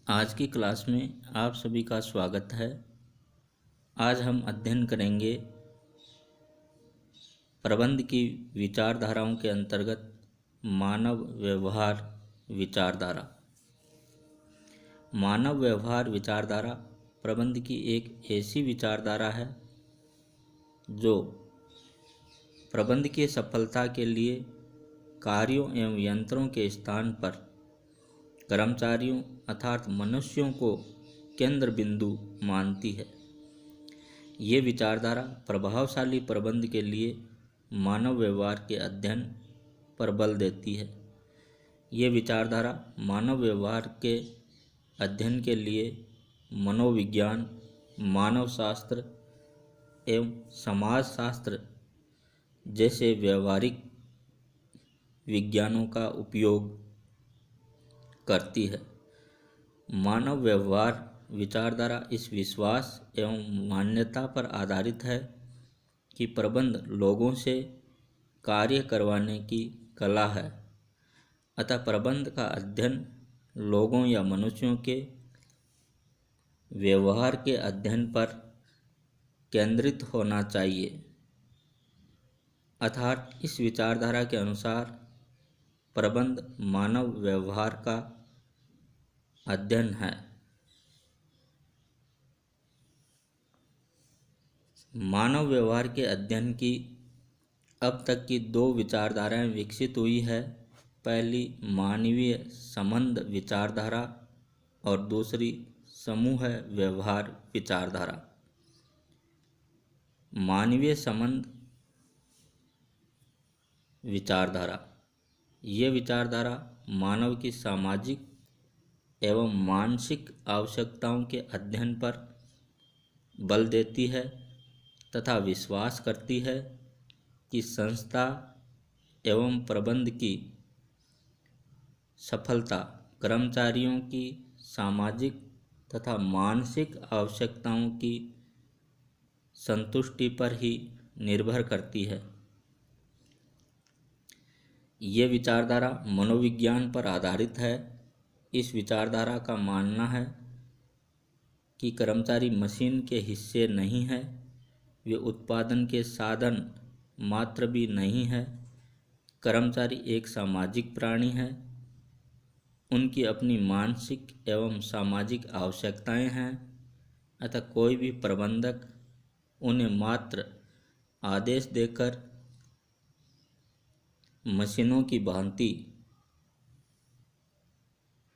आज की क्लास में आप सभी का स्वागत है। आज हम अध्ययन करेंगे प्रबंध की विचारधाराओं के अंतर्गत मानव व्यवहार विचारधारा। मानव व्यवहार विचारधारा प्रबंध की एक ऐसी विचारधारा है जो प्रबंध की सफलता के लिए कार्यों एवं यंत्रों के स्थान पर कर्मचारियों अर्थात मनुष्यों को केंद्र बिंदु मानती है। ये विचारधारा प्रभावशाली प्रबंध के लिए मानव व्यवहार के अध्ययन पर बल देती है। ये विचारधारा मानव व्यवहार के अध्ययन के लिए मनोविज्ञान, मानव शास्त्र एवं समाजशास्त्र जैसे व्यवहारिक विज्ञानों का उपयोग करती है। मानव व्यवहार विचारधारा इस विश्वास एवं मान्यता पर आधारित है कि प्रबंध लोगों से कार्य करवाने की कला है, अतः प्रबंध का अध्ययन लोगों या मनुष्यों के व्यवहार के अध्ययन पर केंद्रित होना चाहिए। अर्थात इस विचारधारा के अनुसार प्रबंध मानव व्यवहार का अध्ययन है। मानव व्यवहार के अध्ययन की अब तक की दो विचारधाराएं विकसित हुई है। पहली मानवीय संबंध विचारधारा और दूसरी समूह व्यवहार विचारधारा। मानवीय संबंध विचारधारा, ये विचारधारा मानव की सामाजिक एवं मानसिक आवश्यकताओं के अध्ययन पर बल देती है तथा विश्वास करती है कि संस्था एवं प्रबंध की सफलता कर्मचारियों की सामाजिक तथा मानसिक आवश्यकताओं की संतुष्टि पर ही निर्भर करती है। ये विचारधारा मनोविज्ञान पर आधारित है। इस विचारधारा का मानना है कि कर्मचारी मशीन के हिस्से नहीं है, वे उत्पादन के साधन मात्र भी नहीं है। कर्मचारी एक सामाजिक प्राणी है, उनकी अपनी मानसिक एवं सामाजिक आवश्यकताएं हैं, अतः कोई भी प्रबंधक उन्हें मात्र आदेश देकर मशीनों की भांति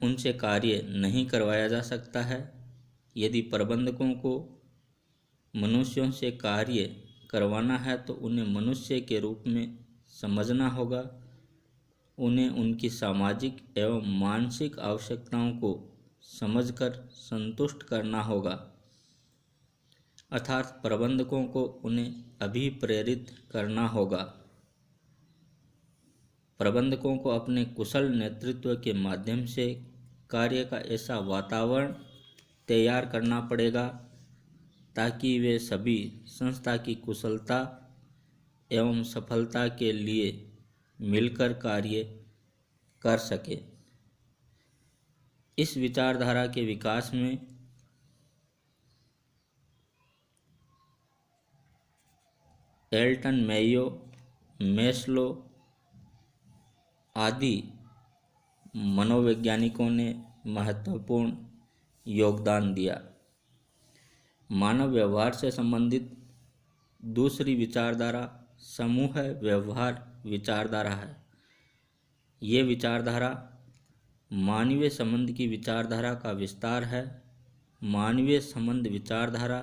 उनसे कार्य नहीं करवाया जा सकता है। यदि प्रबंधकों को मनुष्यों से कार्य करवाना है तो उन्हें मनुष्य के रूप में समझना होगा, उन्हें उनकी सामाजिक एवं मानसिक आवश्यकताओं को समझकर संतुष्ट करना होगा। अर्थात प्रबंधकों को उन्हें अभिप्रेरित करना होगा। प्रबंधकों को अपने कुशल नेतृत्व के माध्यम से कार्य का ऐसा वातावरण तैयार करना पड़ेगा ताकि वे सभी संस्था की कुशलता एवं सफलता के लिए मिलकर कार्य कर सके। इस विचारधारा के विकास में एल्टन मेयो, मेस्लो आदि मनोवैज्ञानिकों ने महत्वपूर्ण योगदान दिया। मानव व्यवहार से संबंधित दूसरी विचारधारा समूह व्यवहार विचारधारा है। ये विचारधारा मानवीय संबंध की विचारधारा का विस्तार है। मानवीय संबंध विचारधारा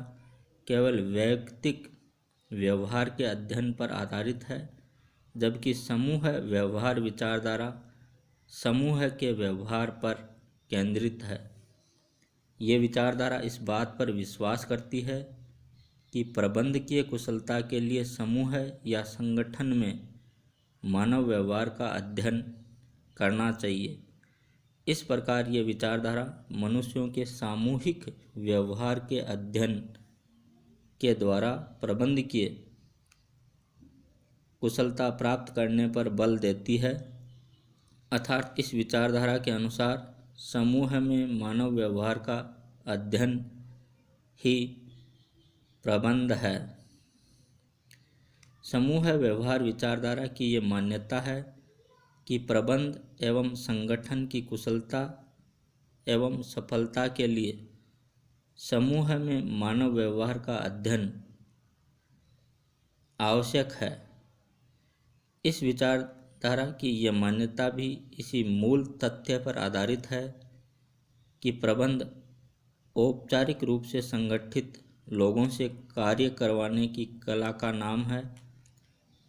केवल वैयक्तिक व्यवहार के अध्ययन पर आधारित है, जबकि समूह व्यवहार विचारधारा समूह के व्यवहार पर केंद्रित है। ये विचारधारा इस बात पर विश्वास करती है कि प्रबंधकीय कुशलता के लिए समूह या संगठन में मानव व्यवहार का अध्ययन करना चाहिए। इस प्रकार ये विचारधारा मनुष्यों के सामूहिक व्यवहार के अध्ययन के द्वारा प्रबंधकीय कुशलता प्राप्त करने पर बल देती है। अर्थात इस विचारधारा के अनुसार समूह में मानव व्यवहार का अध्ययन ही प्रबंध है। समूह व्यवहार विचारधारा की ये मान्यता है कि प्रबंध एवं संगठन की कुशलता एवं सफलता के लिए समूह में मानव व्यवहार का अध्ययन आवश्यक है। इस विचारधारा की यह मान्यता भी इसी मूल तथ्य पर आधारित है कि प्रबंध औपचारिक रूप से संगठित लोगों से कार्य करवाने की कला का नाम है।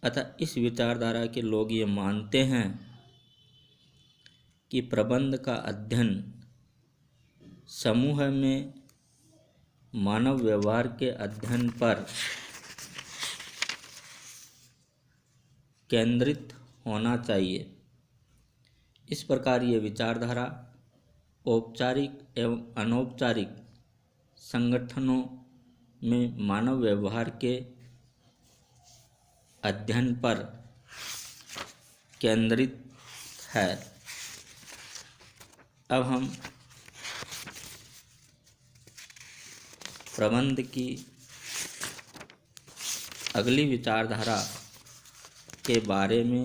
अतः इस विचारधारा के लोग ये मानते हैं कि प्रबंध का अध्ययन समूह में मानव व्यवहार के अध्ययन पर केंद्रित होना चाहिए। इस प्रकार ये विचारधारा औपचारिक एवं अनौपचारिक संगठनों में मानव व्यवहार के अध्ययन पर केंद्रित है। अब हम प्रबंध की अगली विचारधारा के बारे में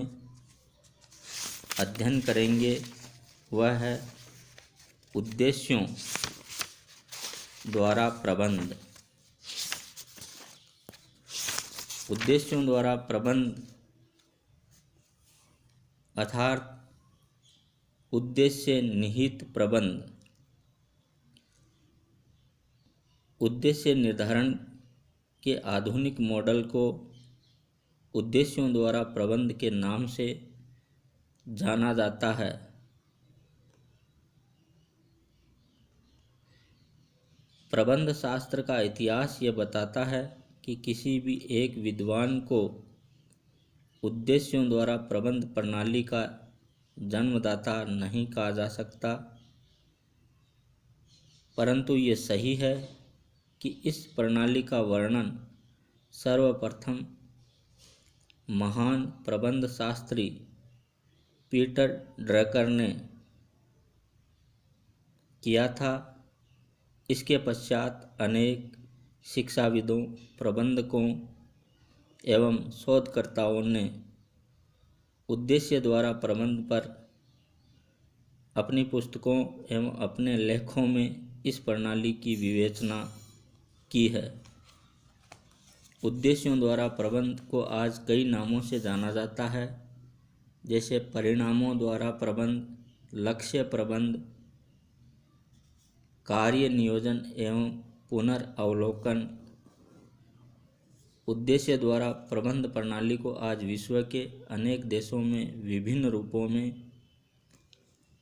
अध्ययन करेंगे, वह है उद्देश्यों द्वारा प्रबंध। उद्देश्यों द्वारा प्रबंध अर्थात उद्देश्य निहित प्रबंध। उद्देश्य निर्धारण के आधुनिक मॉडल को उद्देश्यों द्वारा प्रबंध के नाम से जाना जाता है। प्रबंध शास्त्र का इतिहास ये बताता है कि किसी भी एक विद्वान को उद्देश्यों द्वारा प्रबंध प्रणाली का जन्मदाता नहीं कहा जा सकता, परंतु ये सही है कि इस प्रणाली का वर्णन सर्वप्रथम महान प्रबंध शास्त्री पीटर ड्रकर ने किया था। इसके पश्चात अनेक शिक्षाविदों, प्रबंधकों एवं शोधकर्ताओं ने उद्देश्य द्वारा प्रबंध पर अपनी पुस्तकों एवं अपने लेखों में इस प्रणाली की विवेचना की है। उद्देश्यों द्वारा प्रबंध को आज कई नामों से जाना जाता है, जैसे परिणामों द्वारा प्रबंध, लक्ष्य प्रबंध, कार्य नियोजन एवं पुनर्अवलोकन। उद्देश्य द्वारा प्रबंध प्रणाली को आज विश्व के अनेक देशों में विभिन्न रूपों में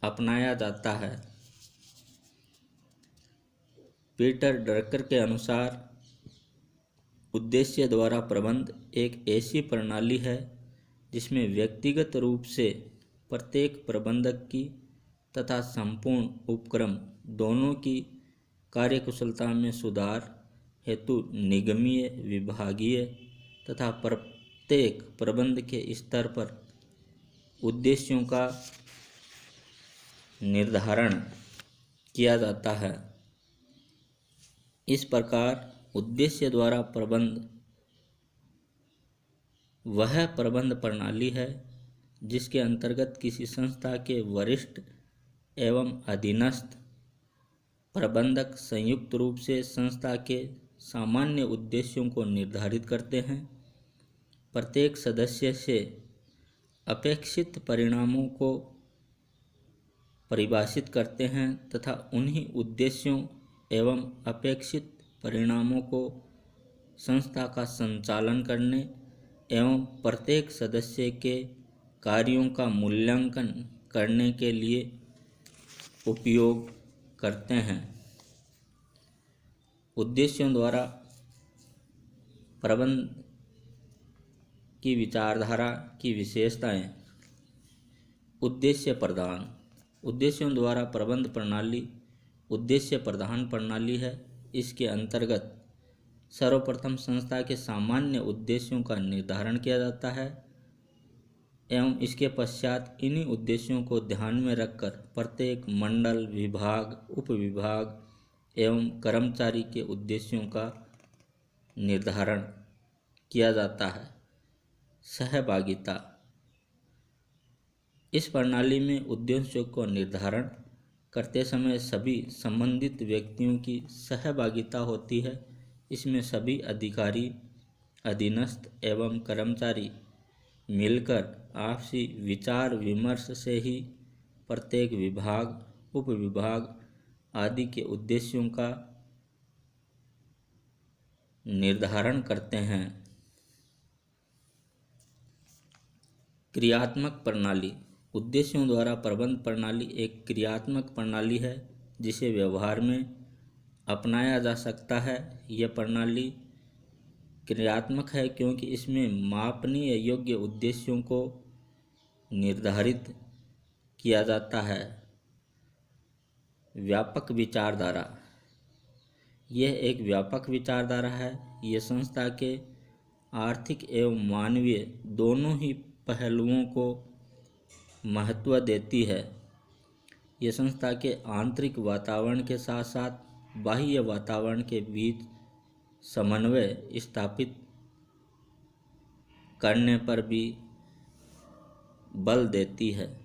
अपनाया जाता है। पीटर ड्रकर के अनुसार उद्देश्य द्वारा प्रबंध एक ऐसी प्रणाली है जिसमें व्यक्तिगत रूप से प्रत्येक प्रबंधक की तथा संपूर्ण उपक्रम दोनों की कार्यकुशलता में सुधार हेतु निगमीय, विभागीय तथा प्रत्येक प्रबंध के स्तर पर उद्देश्यों का निर्धारण किया जाता है। इस प्रकार उद्देश्य द्वारा प्रबंध वह प्रबंध प्रणाली है जिसके अंतर्गत किसी संस्था के वरिष्ठ एवं अधीनस्थ प्रबंधक संयुक्त रूप से संस्था के सामान्य उद्देश्यों को निर्धारित करते हैं, प्रत्येक सदस्य से अपेक्षित परिणामों को परिभाषित करते हैं तथा उन्हीं उद्देश्यों एवं अपेक्षित परिणामों को संस्था का संचालन करने एवं प्रत्येक सदस्य के कार्यों का मूल्यांकन करने के लिए उपयोग करते हैं। उद्देश्यों द्वारा प्रबंध की विचारधारा की विशेषताएं। उद्देश्य प्रधान। उद्देश्यों द्वारा प्रबंध प्रणाली उद्देश्य प्रधान प्रणाली है। इसके अंतर्गत सर्वप्रथम संस्था के सामान्य उद्देश्यों का निर्धारण किया जाता है एवं इसके पश्चात इन्हीं उद्देश्यों को ध्यान में रखकर प्रत्येक मंडल, विभाग, उपविभाग एवं कर्मचारी के उद्देश्यों का निर्धारण किया जाता है। सहभागिता। इस प्रणाली में उद्देश्यों को निर्धारण करते समय सभी संबंधित व्यक्तियों की सहभागिता होती है। इसमें सभी अधिकारी, अधीनस्थ एवं कर्मचारी मिलकर आपसी विचार विमर्श से ही प्रत्येक विभाग, उपविभाग आदि के उद्देश्यों का निर्धारण करते हैं। क्रियात्मक प्रणाली। उद्देश्यों द्वारा प्रबंध प्रणाली एक क्रियात्मक प्रणाली है जिसे व्यवहार में अपनाया जा सकता है। यह प्रणाली क्रियात्मक है क्योंकि इसमें मापनीय योग्य उद्देश्यों को निर्धारित किया जाता है। व्यापक विचारधारा। यह एक व्यापक विचारधारा है। यह संस्था के आर्थिक एवं मानवीय दोनों ही पहलुओं को महत्व देती है। यह संस्था के आंतरिक वातावरण के साथ साथ बाह्य वातावरण के बीच समन्वय स्थापित करने पर भी बल देती है।